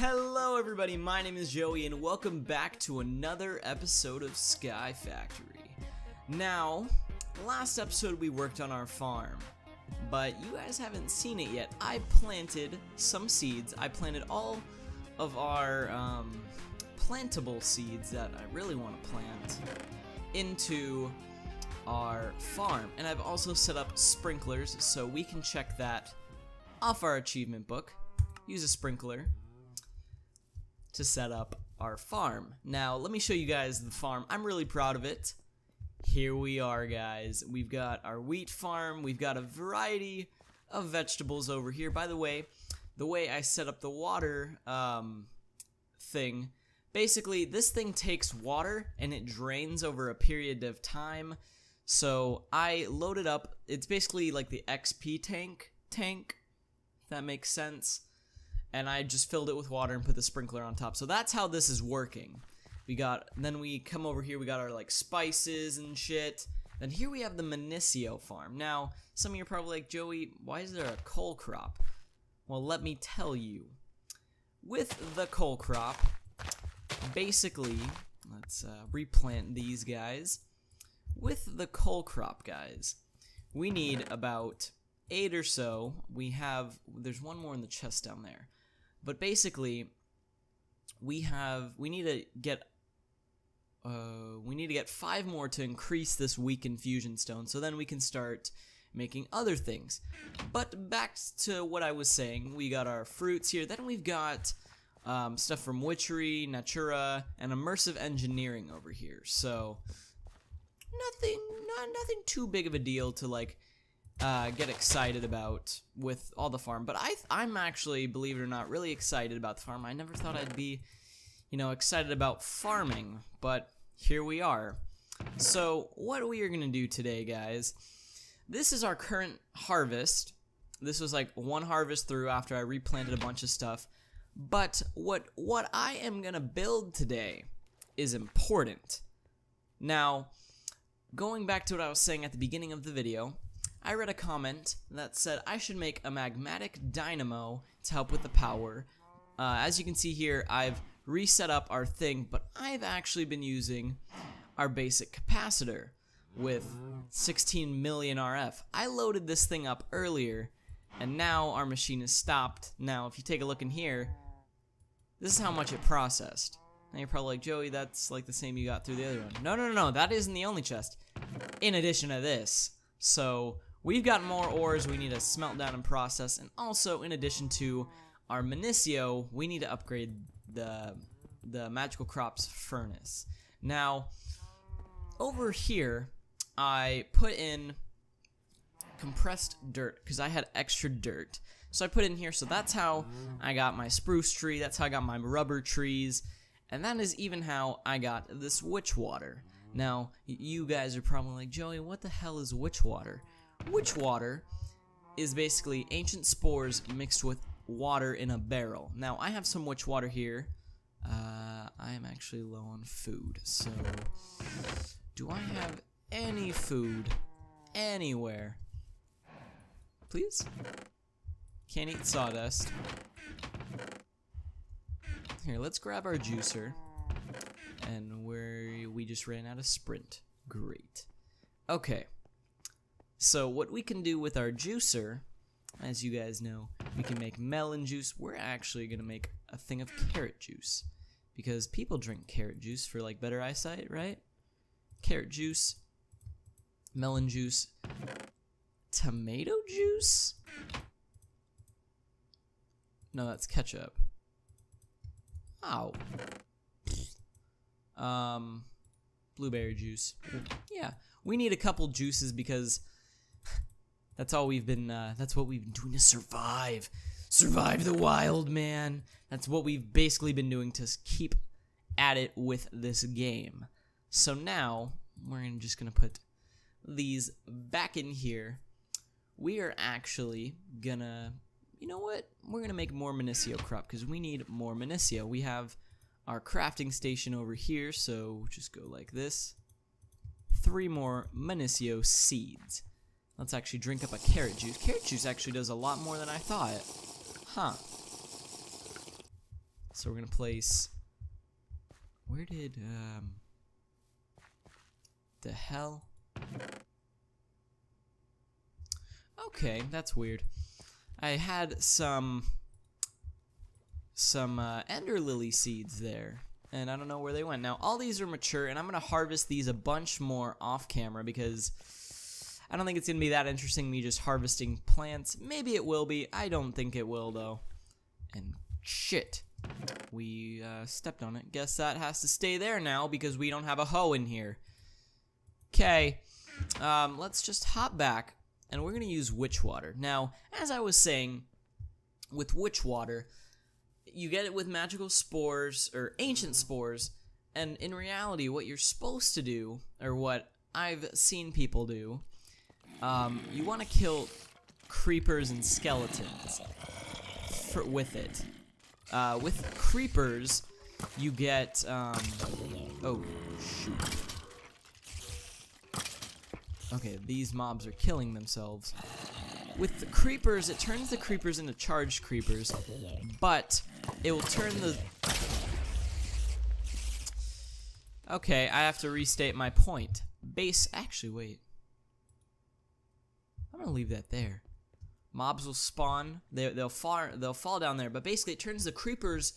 Hello everybody, my name is Joey and welcome back to another episode of SkyFactory. Now, last episode we worked on our farm, but you guys haven't seen it yet. I planted some seeds. I planted all of our plantable seeds that I really want to plant into our farm. And I've also set up sprinklers so we can check that off our achievement book. Use a sprinkler to set up our farm. Now, let me show you guys the farm. I'm really proud of it. Here we are, guys. We've got our wheat farm. We've got a variety of vegetables over here. By the way I set up the water thing, basically this thing takes water and it drains over a period of time. So I loaded up, it's basically like the XP tank, if that makes sense. And I just filled it with water and put the sprinkler on top. So that's how this is working. Then we come over here, we got our like spices and shit. Then here we have the Minicio farm. Now, some of you are probably like, Joey, why is there a coal crop? Well, let me tell you. With the coal crop, basically, let's replant these guys. With the coal crop, guys, we need about 8 or so. There's one more in the chest down there. But basically, we need to get 5 more to increase this weakened fusion stone, so then we can start making other things. But back to what I was saying, we got our fruits here. Then we've got stuff from Witchery, Natura, and Immersive Engineering over here. So nothing too big of a deal to like get excited about with all the farm, but I'm actually, believe it or not, really excited about the farm. I never thought I'd be, excited about farming, but here we are. So what we are gonna do today, guys, this is our current harvest. This was like one harvest through after I replanted a bunch of stuff, but what I am gonna build today is important. Now, going back to what I was saying at the beginning of the video, I read a comment that said I should make a magmatic dynamo to help with the power. As you can see here, I've reset up our thing, but I've actually been using our basic capacitor with 16 million RF. I loaded this thing up earlier, and now our machine is stopped. Now, if you take a look in here, this is how much it processed. Now you're probably like, Joey, that's like the same you got through the other one. No, that isn't the only chest. In addition to this. So we've got more ores we need to smelt down and process, and also in addition to our Minicio, we need to upgrade the Magical Crops furnace. Now, over here, I put in compressed dirt because I had extra dirt. So I put it in here, so that's how I got my spruce tree, that's how I got my rubber trees, and that is even how I got this witch water. Now, you guys are probably like, Joey, what the hell is witch water? Witch water is basically ancient spores mixed with water in a barrel. Now, I have some witch water here. I am actually low on food, so do I have any food anywhere? Please? Can't eat sawdust. Here, let's grab our juicer. And we just ran out of sprint. Great. Okay. So what we can do with our juicer, as you guys know, we can make melon juice. We're actually going to make a thing of carrot juice. Because people drink carrot juice for like better eyesight, right? Carrot juice, melon juice, tomato juice? No, that's ketchup. Ow. Blueberry juice. Yeah, we need a couple juices because that's all we've been, that's what we've been doing to survive. Survive the wild, man. That's what we've basically been doing to keep at it with this game. So now, we're just gonna put these back in here. We are actually gonna, you know what? We're gonna make more Minicio crop because we need more Minicio. We have our crafting station over here, so just go like this. 3 more Minicio seeds. Let's actually drink up a carrot juice. Carrot juice actually does a lot more than I thought. Huh. So we're gonna place. Where did the hell? Okay, that's weird. I had some ender lily seeds there, and I don't know where they went. Now all these are mature, and I'm gonna harvest these a bunch more off camera because I don't think it's gonna be that interesting me just harvesting plants. Maybe it will be. I don't think it will though. And shit, we stepped on it. Guess that has to stay there now because we don't have a hoe in here. Okay, let's just hop back, and we're gonna use witch water. Now, as I was saying, with witch water, you get it with magical spores, or ancient spores, and in reality, what you're supposed to do, or what I've seen people do, you want to kill creepers and skeletons with it. With creepers, you get, oh, shoot. Okay, these mobs are killing themselves. With the creepers, it turns the creepers into charged creepers, but it will turn the... Okay, I have to restate my point. Actually, wait. I'm gonna leave that there. Mobs will spawn. They'll fall down there, but basically it turns the creepers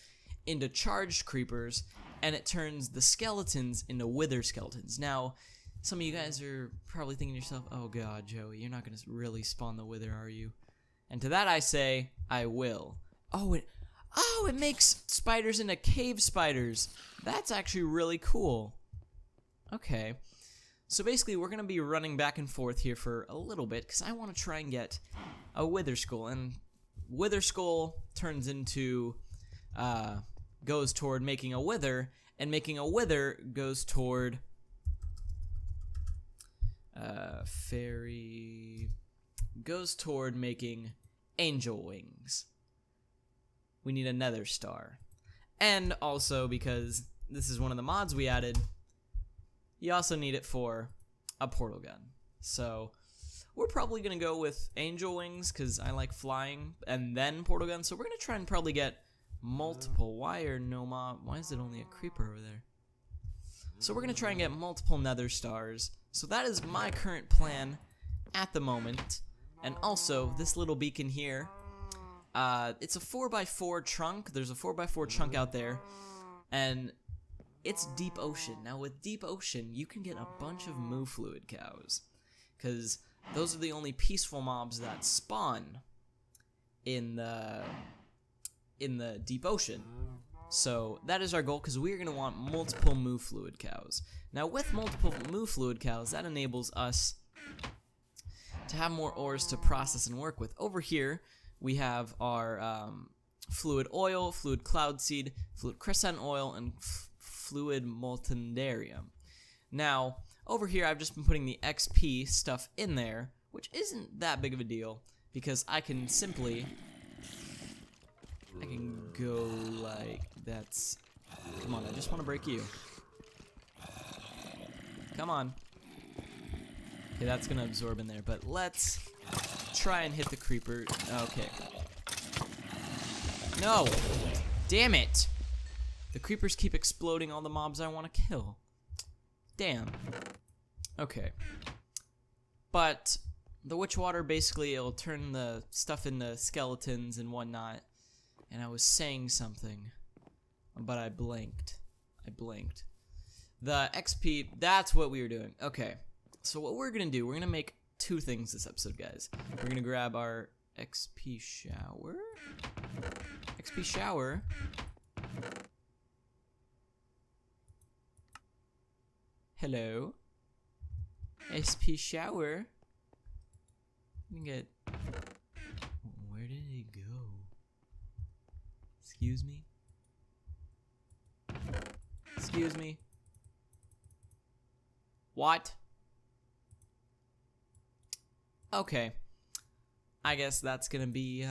into charged creepers, and it turns the skeletons into wither skeletons. Now, some of you guys are probably thinking to yourself, oh god, Joey, you're not going to really spawn the wither, are you? And to that I say, I will. Oh, it makes spiders into cave spiders. That's actually really cool. Okay. So basically, we're going to be running back and forth here for a little bit, because I want to try and get a wither skull. And wither skull turns into, goes toward making a wither, and making a wither goes toward... fairy goes toward making angel wings. We need a nether star. And also, because this is one of the mods we added, you also need it for a portal gun. So we're probably gonna go with angel wings because I like flying, and then portal gun. So we're gonna try and probably get multiple. Why is it only a creeper over there? So we're gonna try and get multiple nether stars. So that is my current plan at the moment. And also, this little beacon here, it's a 4x4 trunk. There's a 4x4 chunk out there, and it's deep ocean. Now with deep ocean, you can get a bunch of moo fluid cows, because those are the only peaceful mobs that spawn in the deep ocean. So that is our goal, because we're going to want multiple moo fluid cows. Now with multiple moo fluid cows, that enables us to have more ores to process and work with. Over here, we have our fluid oil, fluid cloud seed, fluid crescent oil, and fluid moltendarium. Now, over here, I've just been putting the XP stuff in there, which isn't that big of a deal, because I can simply... I can go like that's. Come on, I just want to break you. Come on. Okay, that's gonna absorb in there, but let's try and hit the creeper. Okay. No! Damn it! The creepers keep exploding all the mobs I want to kill. Damn. Okay. But the witch water, basically, it'll turn the stuff into skeletons and whatnot. And I was saying something, but I blanked. The XP, that's what we were doing. Okay, so what we're gonna do, we're gonna make two things this episode, guys. We're gonna grab our XP shower. XP shower. Hello. XP shower. Let me get... Where did it go? Excuse me? Excuse me? What? Okay. I guess that's gonna be,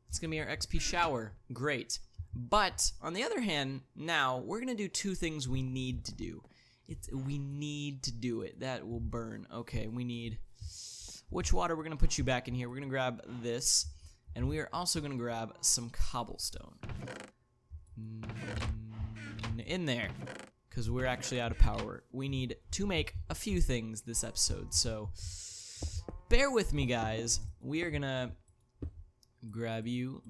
it's gonna be our XP shower. Great. But, on the other hand, now, we're gonna do two things we need to do. We need to do it. That will burn. Okay, we need... Witch water, we're gonna put you back in here. We're gonna grab this. And we are also going to grab some cobblestone. In there. Because we're actually out of power. We need to make a few things this episode. So, bear with me, guys. We are going to grab you,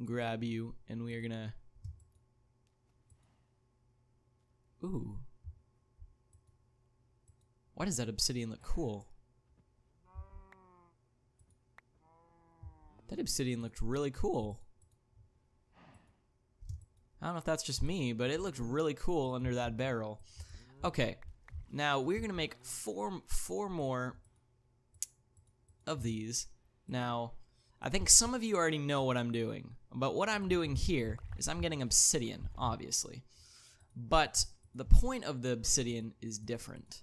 and we are going to... Ooh. Why does that obsidian look cool? That obsidian looked really cool. I don't know if that's just me, but it looked really cool under that barrel. Okay, now we're gonna make four more of these. Now, I think some of you already know what I'm doing, but what I'm doing here is I'm getting obsidian, obviously. But the point of the obsidian is different.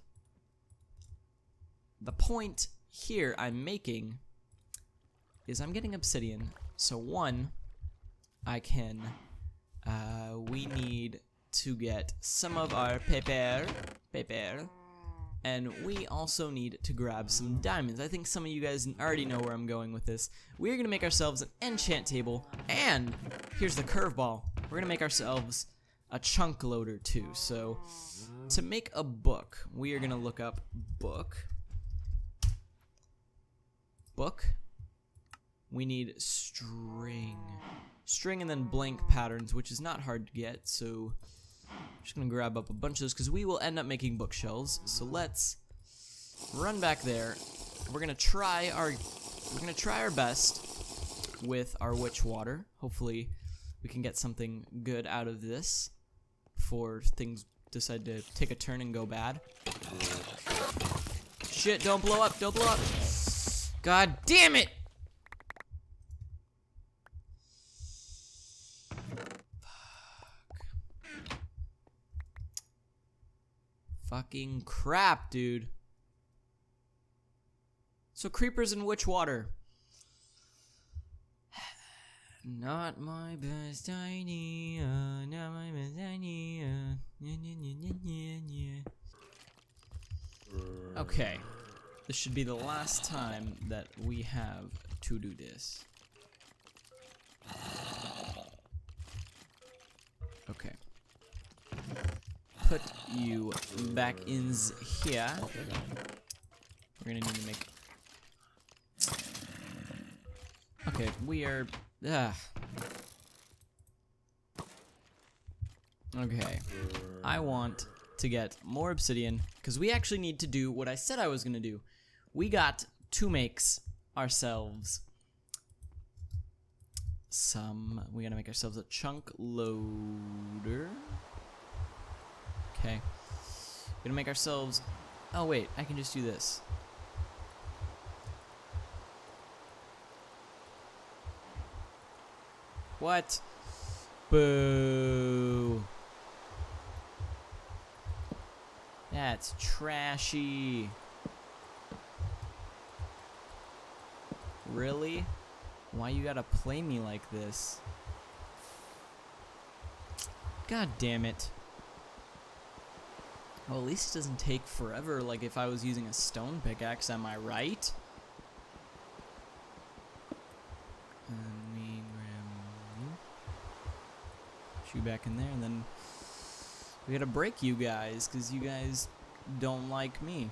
The point here I'm making is I'm getting obsidian, so one, I can, we need to get some of our paper, and we also need to grab some diamonds. I think some of you guys already know where I'm going with this. We're gonna make ourselves an enchant table, and here's the curveball. We're gonna make ourselves a chunk loader too. So to make a book, we are gonna look up book. We need string and then blank patterns, which is not hard to get. So I'm just gonna grab up a bunch of those because we will end up making bookshelves. So let's run back there. We're gonna try our best with our witch water. Hopefully we can get something good out of this before things decide to take a turn and go bad. Shit, don't blow up, don't blow up. God damn it! Fucking crap, dude. So creepers and witch water. Not my best idea. Not my best idea. Okay. This should be the last time that we have to do this. Okay. Put you back in here. We're gonna need to make... Okay, we are... Okay. I want to get more obsidian, because we actually need to do what I said I was gonna do. We got to make ourselves some... We gotta make ourselves a chunk loader. Okay. We're gonna make ourselves... Oh wait, I can just do this. What? Boo. That's trashy. Really? Why you gotta play me like this? God damn it. Well, at least it doesn't take forever like if I was using a stone pickaxe, am I right? And we grab you. Shoot back in there, and then we gotta break you guys, because you guys don't like me.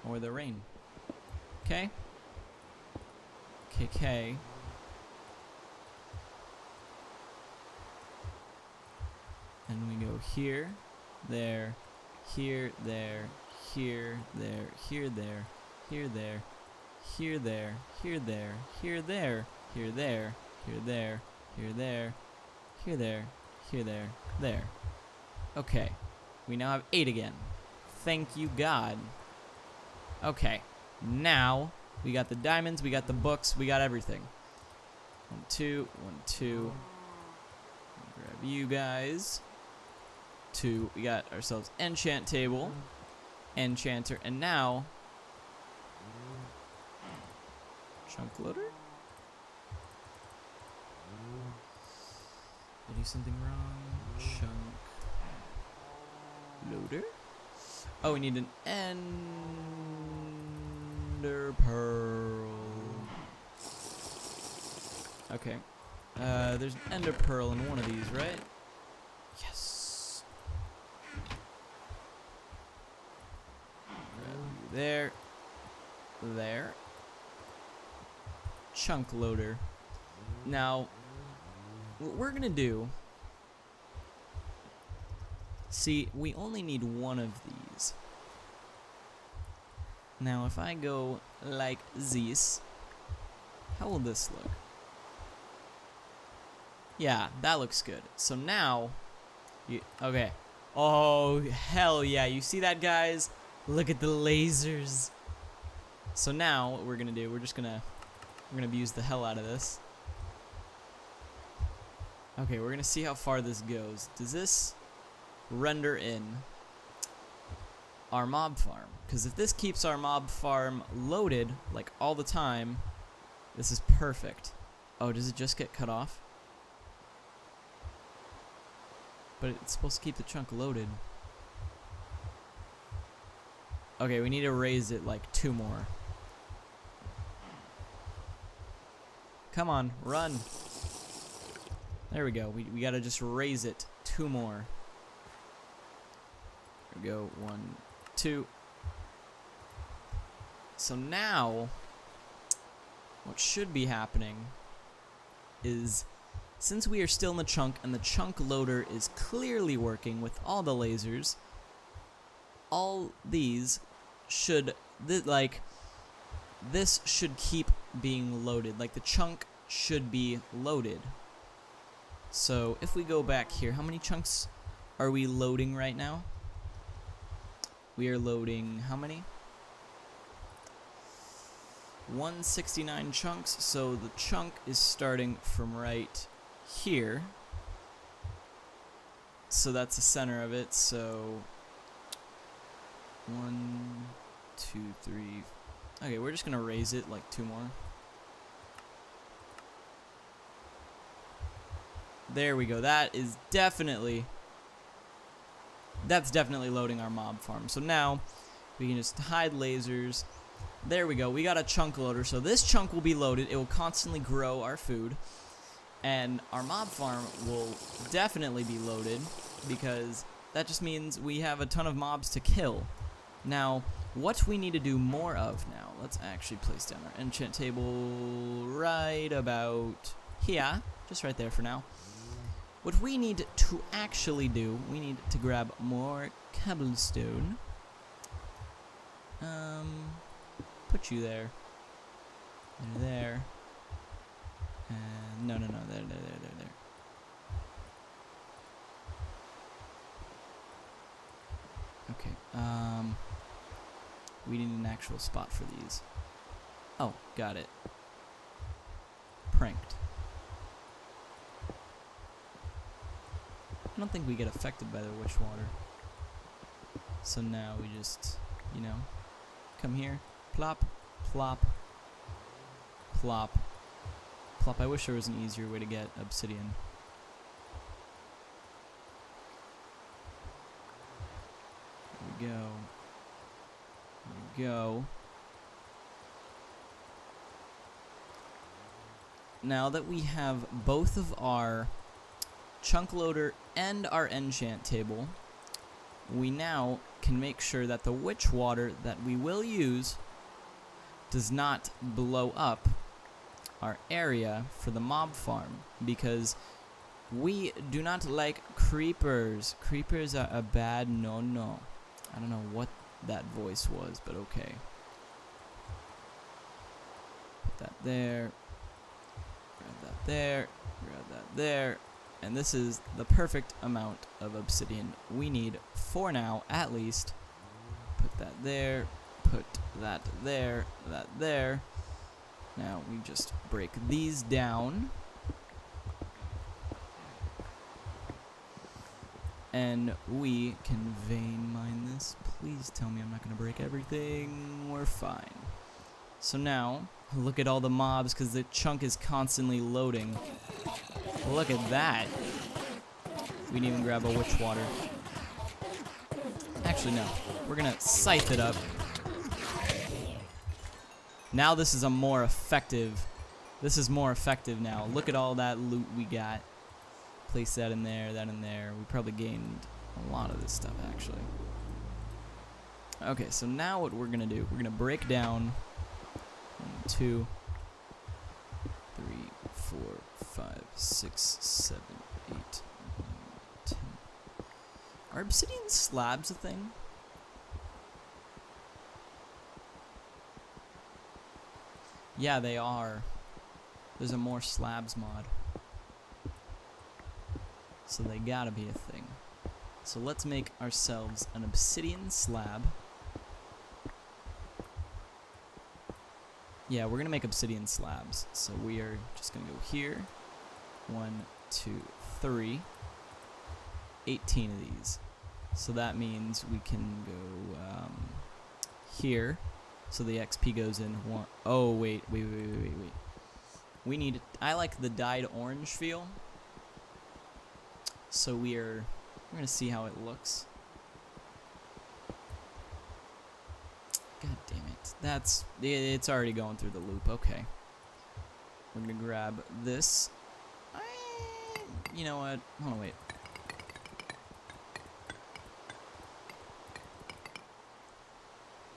Or the rain. Okay? KK. And we go here, there, here, there, here, there, here, there, here, there, here, there, here, there, here, there, here, there, here, there, here, there, here, there, here, there, there. Okay. We now have 8 again. Thank you, God. Okay. Now, we got the diamonds, we got the books, we got everything. 1, 2, 1, 2. Grab you guys. 2. We got ourselves enchant table, enchanter, and now chunk loader. Did I do something wrong? Chunk loader. Oh, we need an ender pearl. Okay. There's an ender pearl in one of these, right? Yes. There. There. Chunk loader. Now, what we're gonna do... See, we only need one of these. Now, if I go like this, how will this look? Yeah, that looks good. So now, okay. Oh, hell yeah. You see that, guys? Look at the lasers. So now, what we're gonna do, we're gonna abuse the hell out of this. Okay, we're gonna see how far this goes. Does this render in our mob farm? Because if this keeps our mob farm loaded, like, all the time, this is perfect. Oh, does it just get cut off? But it's supposed to keep the chunk loaded. Okay, we need to raise it like 2 more. Come on, run. There we go. We gotta just raise it 2 more. There we go. 1, 2. So now, what should be happening is, since we are still in the chunk and the chunk loader is clearly working with all the lasers, all these should, this should keep being loaded. Like, the chunk should be loaded. So if we go back here, how many chunks are we loading right now? We are loading how many? 169 chunks. So the chunk is starting from right here. So that's the center of it. So 1, 2, 3. Okay, we're just gonna raise it like 2 more. There we go. That's definitely loading our mob farm. So now we can just hide lasers. There we go. We got a chunk loader. So this chunk will be loaded. It will constantly grow our food. And our mob farm will definitely be loaded, because that just means we have a ton of mobs to kill. Now, what we need to do more of now, let's actually place down our enchant table right about here. Just right there for now. What we need to actually do, we need to grab more cobblestone. Put you there. There. And no, there. Okay, we need an actual spot for these. Oh, got it. Pranked. I don't think we get affected by the witch water. So now we just, come here. Plop, plop, plop, plop. I wish there was an easier way to get obsidian. There we go. There we go. Now that we have both of our chunk loader and our enchant table, we now can make sure that the witch water that we will use does not blow up our area for the mob farm, because we do not like creepers. Creepers are a bad no-no. I don't know what that voice was, but okay. Put that there. Grab that there. Grab that there. And this is the perfect amount of obsidian we need for now, at least. Put that there. Put that there. That there. Now we just break these down. And we can vein mine this. Please tell me I'm not going to break everything. We're fine. So now, look at all the mobs, because the chunk is constantly loading. Look at that. We didn't even grab a witch water. Actually, no. We're going to scythe it up. Now this is a more effective This is more effective now. Look at all that loot we got. Place that in there, that in there. We probably gained a lot of this stuff, actually. Okay, so now what we're gonna do, we're gonna break down 1, 2, 3, 4, 5, 6, 7, 8, 9, 10. Are obsidian slabs a thing? Yeah, they are. There's a more slabs mod. So they gotta be a thing. So let's make ourselves an obsidian slab. Yeah, we're gonna make obsidian slabs. So we are just gonna go here. 1, 2, 3. 18 of these. So that means we can go here. So the XP goes in one. Oh, wait. We need, I like the dyed orange feel. So we're going to see how it looks. God damn it. It's already going through the loop. Okay. We're going to grab this. You know what? Hold on, wait.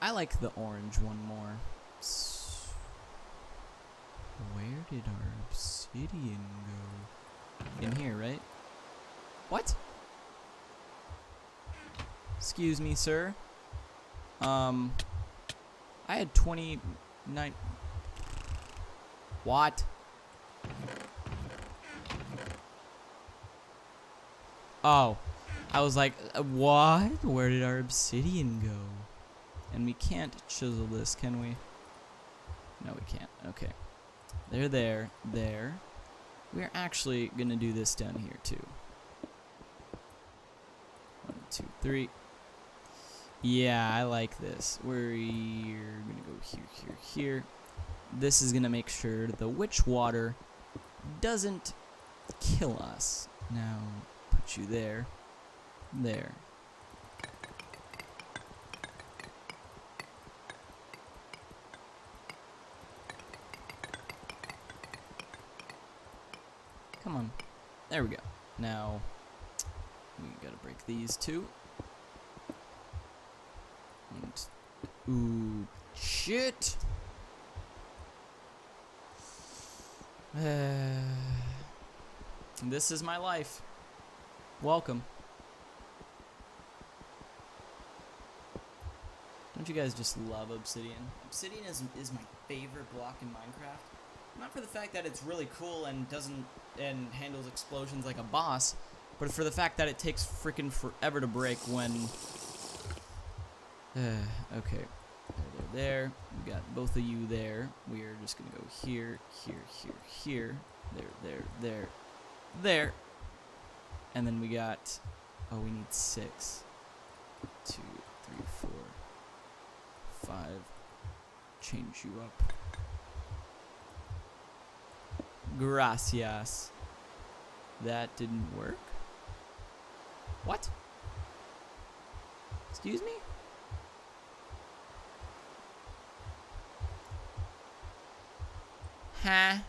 I like the orange one more. Where did our obsidian go? In here, right? What? Excuse me, sir. I had 29. What? Oh. I was like, what? Where did our obsidian go? And we can't chisel this, can we? No, we can't. Okay. There. We're actually going to do this down here, too. 1, 2, 3. Yeah, I like this. We're going to go here. This is going to make sure the witch water doesn't kill us. Now, put you there. There. Come on. There we go. Now, we gotta break these two. And, ooh, shit! This is my life. Welcome. Don't you guys just love obsidian? Obsidian is my favorite block in Minecraft. Not for the fact that it's really cool and handles explosions like a boss, but for the fact that it takes freaking forever to break when. Okay, there. We got both of you there. We are just gonna go here. There. And then we got. Oh, we need 6. 2, 3, 4, 5. Change you up. Gracias. That didn't work? What? Excuse me? Huh?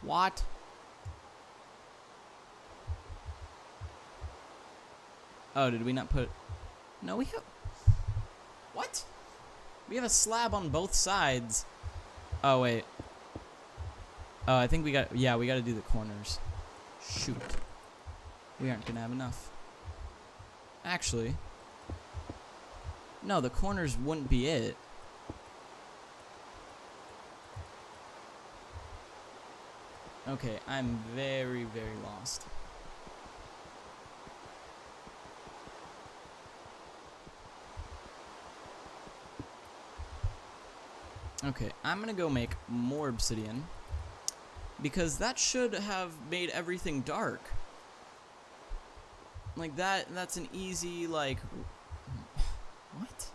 What? Oh, did we not put... No, we have... What? We have a slab on both sides. Oh, wait. Oh, I think we got... Yeah, we got to do the corners. Shoot. We aren't going to have enough. Actually. No, the corners wouldn't be it. Okay, I'm very, very lost. Okay, I'm gonna go make more obsidian. Because that should have made everything dark. Like that's an easy, like... What?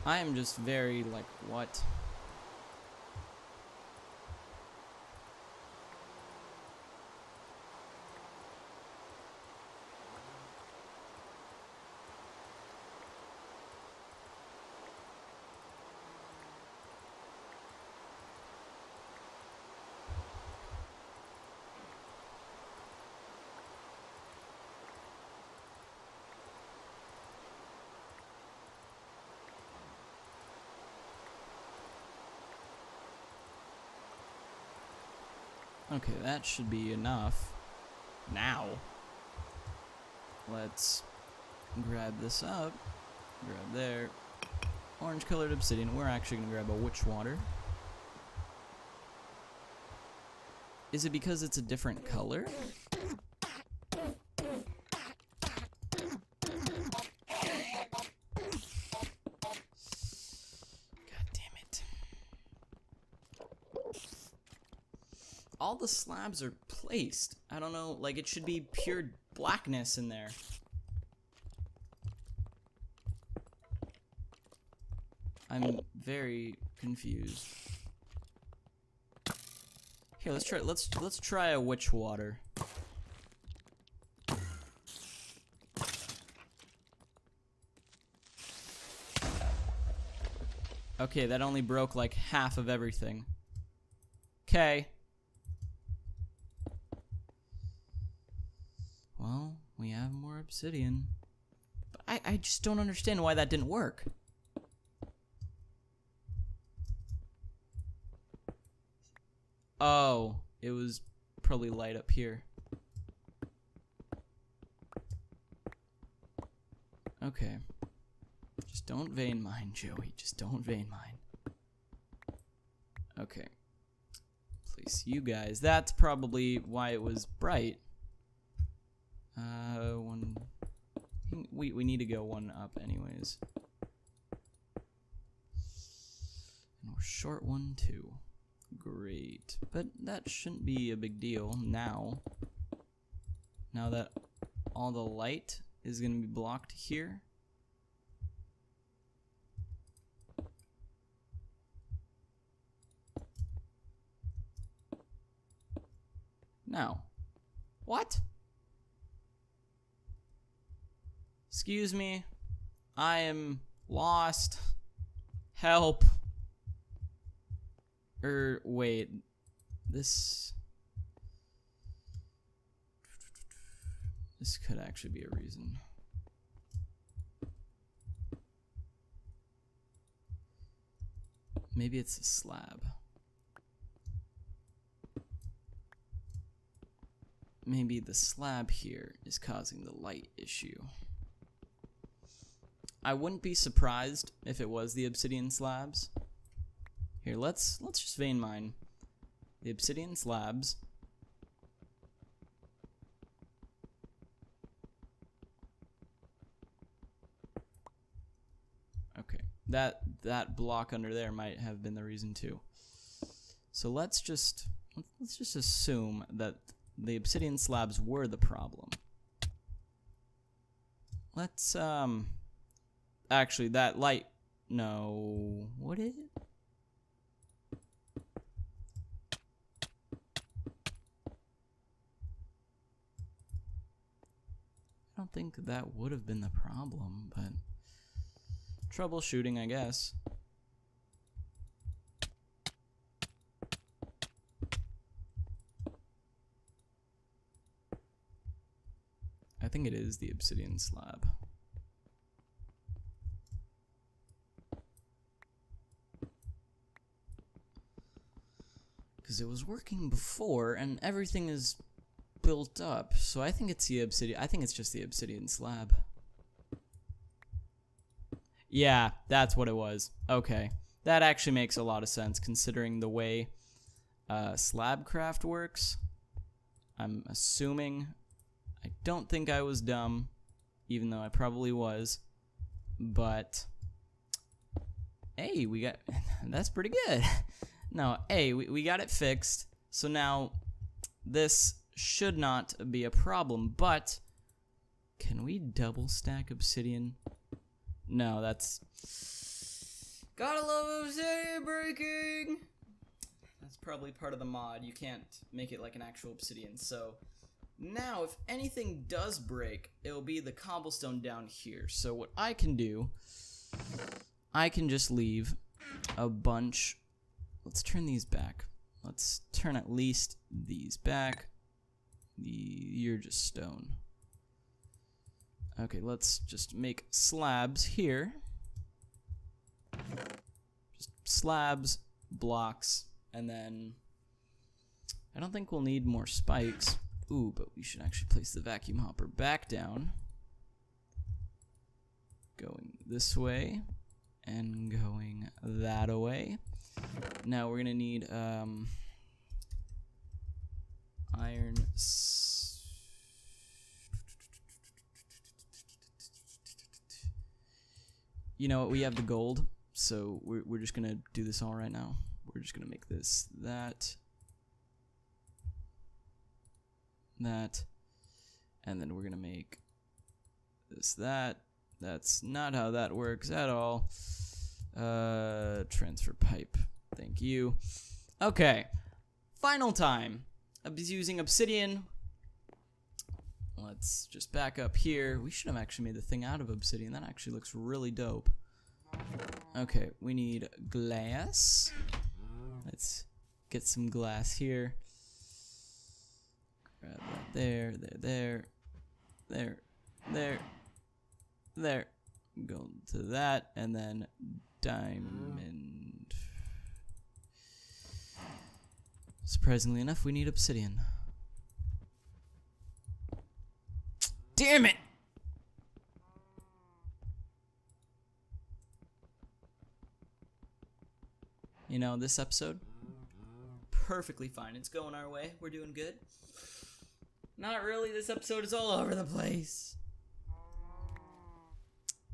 I am just very, like, what? Okay, that should be enough. Now, let's grab this up. Grab there. Orange colored obsidian. We're actually going to grab a witch water. Is it because it's a different color? All the slabs are placed. I don't know, like it should be pure blackness in there. I'm very confused. Here, let's try a witch water. Okay, that only broke like half of everything. Okay. Well, we have more obsidian. But I just don't understand why that didn't work. Oh, it was probably light up here. Okay. Just don't vein mine, Joey. Just don't vein mine. Okay. Place you guys. That's probably why it was bright. We need to go one up anyways. And we're short one too. Great. But that shouldn't be a big deal now. Now that all the light is going to be blocked here. Now. What? Excuse me. I am lost. Help. Wait. This could actually be a reason. Maybe it's a slab. Maybe the slab here is causing the light issue. I wouldn't be surprised if it was the obsidian slabs. Here, let's just vein mine the obsidian slabs. Okay, that block under there might have been the reason too. So let's just assume that the obsidian slabs were the problem. Let's actually that light, no, what is it? I don't think that would have been the problem, but troubleshooting, I guess. I think it is the obsidian slab. Because it was working before and everything is built up, so I think it's the obsidian. I think it's just the obsidian slab. Yeah, that's what it was. Okay, that actually makes a lot of sense considering the way slabcraft works. I'm assuming. I don't think I was dumb, even though I probably was. But hey, we got that's pretty good. No, hey, we got it fixed. So now this should not be a problem, but can we double stack obsidian? No, that's gotta love obsidian breaking. That's probably part of the mod. You can't make it like an actual obsidian. So now if anything does break, it'll be the cobblestone down here. So what I can do, I can just leave a bunch. Let's turn these back. Let's turn at least these back. You're just stone. Okay, let's just make slabs here. Just slabs, blocks, and then I don't think we'll need more spikes. Ooh, but we should actually place the vacuum hopper back down. Going this way and going that way. Now we're gonna need iron. You know what? We have the gold, so we're just gonna do this all right now. We're just gonna make this that, and then we're gonna make this that. That's not how that works at all. Transfer pipe. Thank you. Okay. Final time. I was using obsidian. Let's just back up here. We should have actually made the thing out of obsidian. That actually looks really dope. Okay, we need glass. Let's get some glass here. Grab that there. Go to that, and then diamond. Surprisingly enough, we need obsidian. Damn it! You know, this episode, perfectly fine. It's going our way. We're doing good. Not really. This episode is all over the place.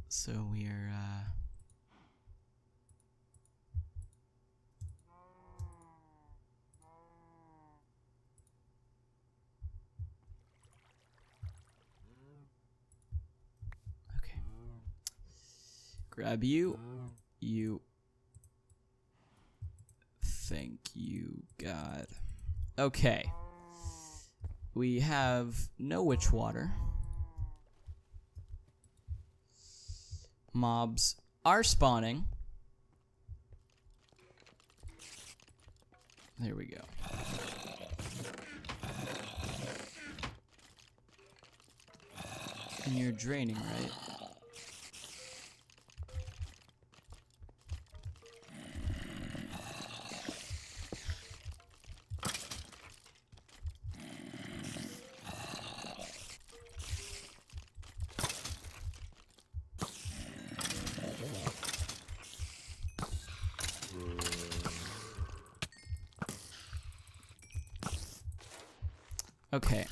So we're, okay. Grab you. You. Thank you, God. Okay. We have no witch water. Mobs are spawning. There we go. And you're draining, right? Okay,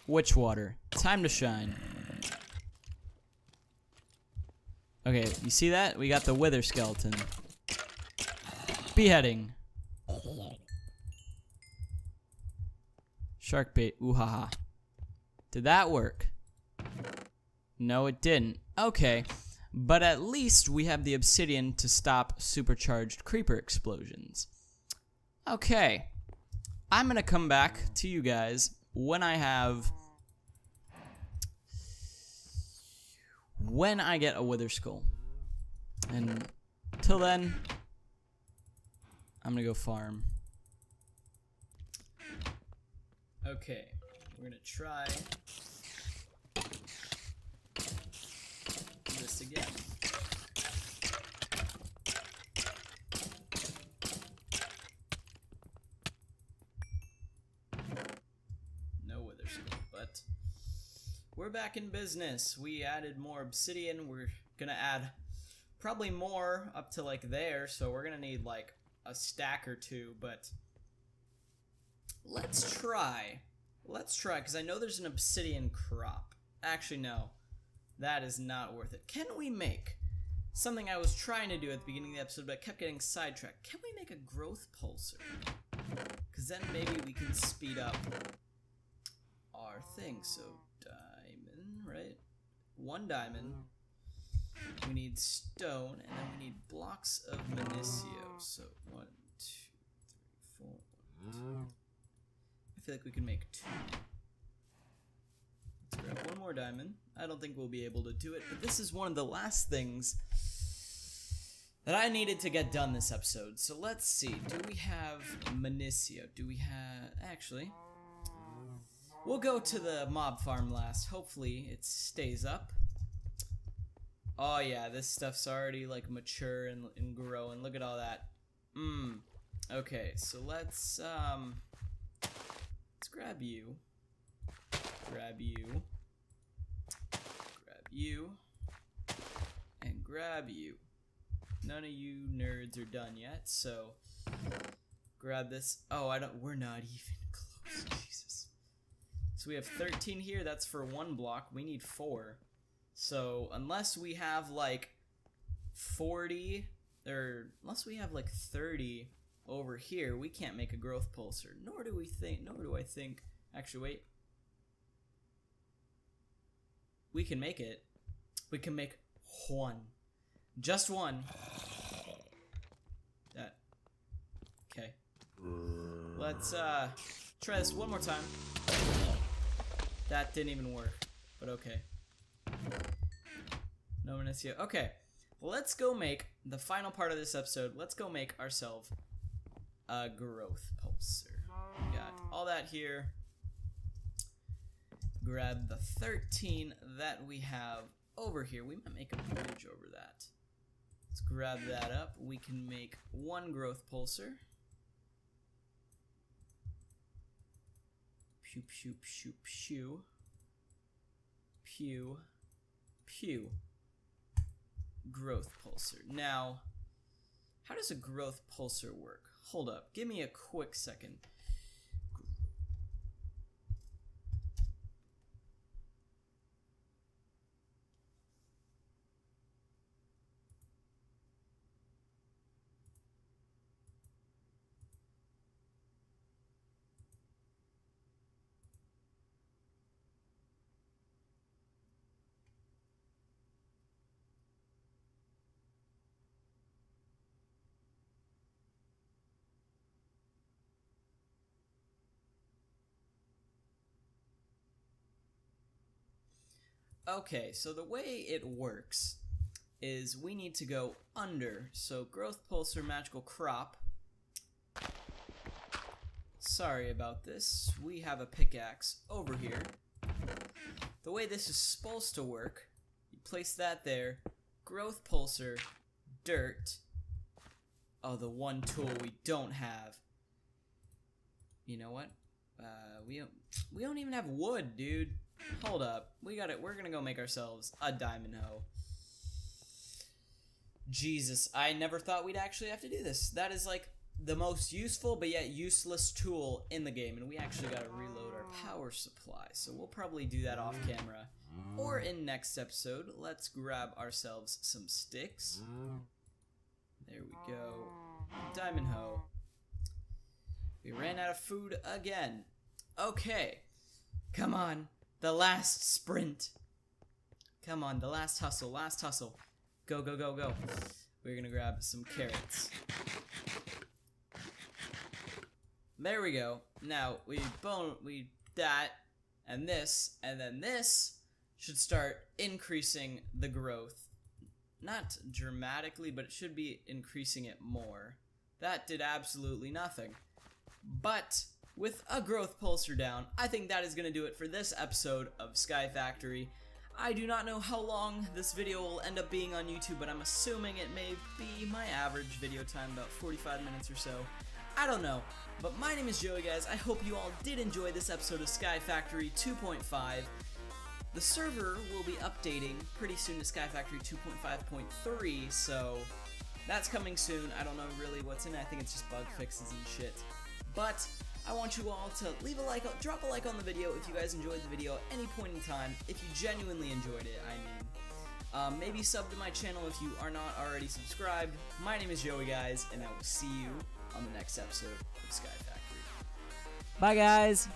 witch water. Time to shine. Okay, you see that? We got the wither skeleton. Beheading. Shark bait. Ooh ha ha. Did that work? No, it didn't. Okay, but at least we have the obsidian to stop supercharged creeper explosions. Okay, I'm gonna come back to you guys when I get a wither skull. And till then, I'm gonna go farm. Okay, we're gonna try this again. But we're back in business. We added more obsidian. We're gonna add probably more up to like there, so we're gonna need like a stack or two, but let's try because I know there's an obsidian crop. Actually, no, that is not worth it. Can we make something I was trying to do at the beginning of the episode, but I kept getting sidetracked? Can we make a growth pulsar? Because then maybe we can speed up our thing. So diamond, right? 1 diamond. We need stone, and then we need blocks of Minicio. So 1, 2, 3, 4. 1, 2. I feel like we can make 2. Let's grab 1 more diamond. I don't think we'll be able to do it, but this is one of the last things that I needed to get done this episode. So let's see. Do we have Minicio? Do we have... Actually, we'll go to the mob farm last. Hopefully it stays up. Oh yeah, this stuff's already like mature and growing. Look at all that. Okay, so let's Let's grab you. Grab you. Grab you. And grab you. None of you nerds are done yet, so grab this. Oh, we're not even close. Jesus. So we have 13 here. That's for 1 block. We need 4. So unless we have like 40 or unless we have like 30 over here, we can't make a growth pulsar. Nor do I think. Actually, wait. We can make it. We can make 1. Just 1. That. Okay. Let's try this one more time. That didn't even work. But okay. No one is here. Okay. Let's go make the final part of this episode. Let's go make ourselves a growth pulsar. We got all that here. Grab the 13 that we have over here. We might make a bridge over that. Let's grab that up. We can make 1 growth pulsar. Pew, pew, pew, pew. Pew, pew. Growth pulsar. Now, how does a growth pulsar work? Hold up. Give me a quick second. Okay, so the way it works is we need to go under. So growth pulsar magical crop. Sorry about this. We have a pickaxe over here. The way this is supposed to work, you place that there. Growth pulsar, dirt. Oh, the one tool we don't have. You know what? We don't even have wood, dude. Hold up. We got it. We're gonna go make ourselves a diamond hoe. Jesus, I never thought we'd actually have to do this. That is like the most useful but yet useless tool in the game, and we actually gotta reload our power supply. So we'll probably do that off camera or in next episode. Let's grab ourselves some sticks. There we go. Diamond hoe. We ran out of food again. Okay. Come on. The last sprint. Come on, the last hustle, last hustle. Go, go, go, go. We're gonna grab some carrots. There we go. Now, we that, and then this should start increasing the growth. Not dramatically, but it should be increasing it more. That did absolutely nothing. But with a growth pulsar down, I think that is going to do it for this episode of SkyFactory. I do not know how long this video will end up being on YouTube, but I'm assuming it may be my average video time, about 45 minutes or so. I don't know. But my name is Joey, guys. I hope you all did enjoy this episode of SkyFactory 2.5. The server will be updating pretty soon to SkyFactory 2.5.3, so that's coming soon. I don't know really what's in it. I think it's just bug fixes and shit. But I want you all to leave a like, drop a like on the video if you guys enjoyed the video at any point in time. If you genuinely enjoyed it, I mean. Maybe sub to my channel if you are not already subscribed. My name is Joey, guys, and I will see you on the next episode of SkyFactory. Bye, guys!